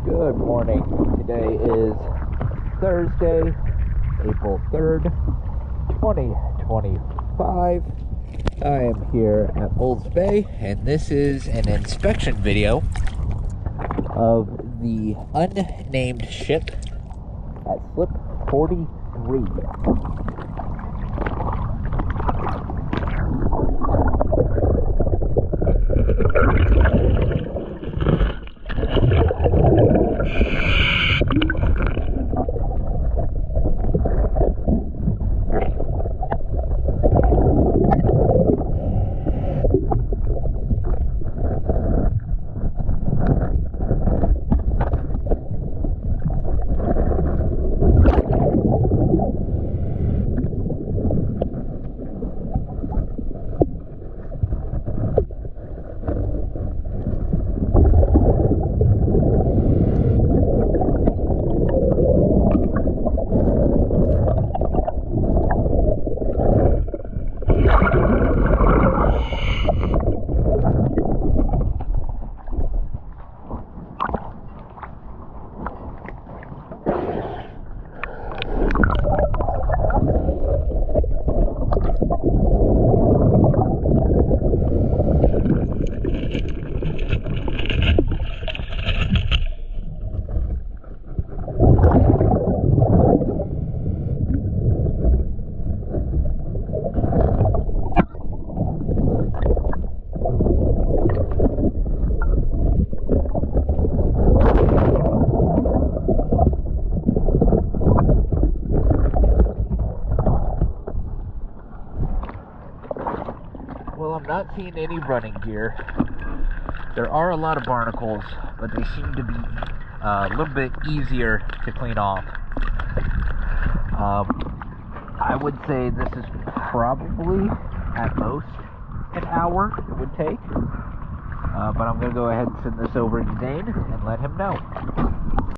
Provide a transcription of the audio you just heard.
Good morning. Today is Thursday, April 3rd, 2025. I am here at Bulls Bay, and this is an inspection video of the unnamed ship at slip 43. Well, I'm not seeing any running gear. There are a lot of barnacles, but they seem to be a little bit easier to clean off. I would say this is probably at most an hour it would take. But I'm going to go ahead and send this over to Dane and let him know.